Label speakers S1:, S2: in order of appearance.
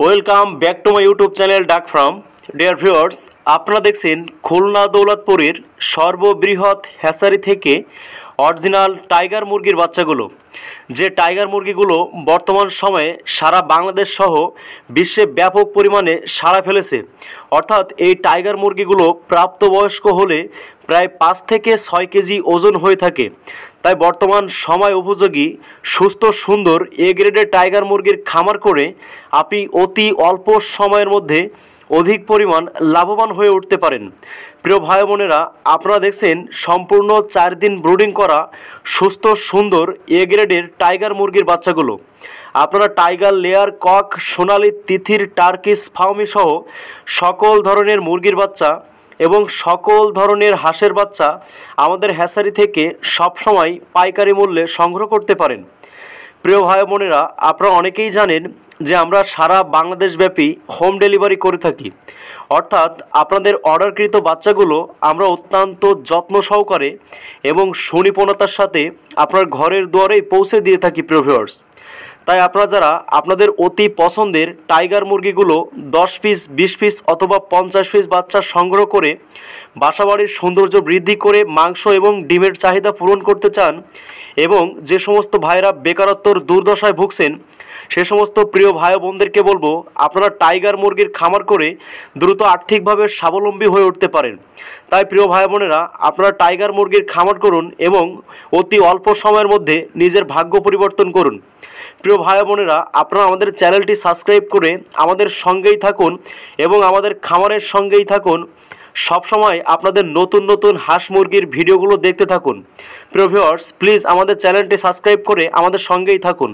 S1: Welcome back to my YouTube channel ডাক farm. Dear viewers, আপনারা দেখছেন খুলনা দৌলতপুরের সর্ববৃহৎ হ্যাচারি থেকে অরিজিনাল টাইগার মুরগির বাচ্চাগুলো, যে টাইগার মুরগিগুলো বর্তমান সময়ে সারা বাংলাদেশ সহ বিশ্বে ব্যাপক পরিমাণে সাড়া ফেলেছে। অর্থাৎ এই টাইগার মুরগিগুলো প্রাপ্তবয়স্ক হলে প্রায় 5 থেকে 6 কেজি ওজন হয়ে থাকে। তাই বর্তমান সময় উপযোগী সুস্থ সুন্দর এ গ্রেডের টাইগার মুরগির খামার করে আপনি অতি অল্প সময়ের মধ্যে অধিক পরিমাণ লাভবান হয়ে উঠতে পারেন। প্রিয় ভাই বোনেরা, আপনারা দেখছেন সম্পূর্ণ 4 দিন ব্রুডিং করা সুস্থ সুন্দর এ গ্রেডের টাইগার মুরগির বাচ্চাগুলো। আপনারা টাইগার লেয়ার, কক, সোনালি, তিথির, টার্কিস, ফাউমি সহ সকল ধরনের মুরগির বাচ্চা এবং সকল ধরনের হাঁসের বাচ্চা আমাদের হ্যাচারি থেকে সবসময় পাইকারি মূল্যে সংগ্রহ করতে পারেন। প্রিয় ভাই বোনেরা, আপনারা অনেকেই জানেন যে আমরা সারা বাংলাদেশব্যাপী হোম ডেলিভারি করে থাকি। অর্থাৎ আপনাদের অর্ডারকৃত বাচ্চাগুলো আমরা অত্যন্ত যত্ন সহকারে এবং সুনিপুণতার সাথে আপনার ঘরের দুয়ারেই পৌঁছে দিয়ে থাকি। প্রিয় ভিউয়ার্স, তাই আপনারা যারা আপনাদের অতি পছন্দের টাইগার মুরগিগুলো 10 পিস, 20 পিস অথবা 50 পিস বাচ্চা সংগ্রহ করে বাসাবাড়ির সৌন্দর্য বৃদ্ধি করে মাংস এবং ডিমের চাহিদা পূরণ করতে চান, এবং যে সমস্ত ভাইরা বেকারত্বর দুর্দশায় ভুগছেন সে সমস্ত প্রিয় ভাই বোনদেরকে বলবো, আপনারা টাইগার মুরগির খামার করে দ্রুত আর্থিকভাবে স্বাবলম্বী হয়ে উঠতে পারেন। তাই প্রিয় ভাই বোনেরা, আপনারা টাইগার মুরগির খামার করুন এবং অতি অল্প সময়ের মধ্যে নিজের ভাগ্য পরিবর্তন করুন। প্রিয় ভাই বোনেরা, আপনারা আমাদের চ্যানেলটি সাবস্ক্রাইব করে আমাদের সঙ্গেই থাকুন এবং আমাদের খামারের সঙ্গেই থাকুন। সবসময় আপনাদের নতুন নতুন হাঁস মুরগির ভিডিওগুলো দেখতে থাকুন। প্রিয় ভিউয়ার্স, প্লিজ আমাদের চ্যানেলটি সাবস্ক্রাইব করে আমাদের সঙ্গেই থাকুন।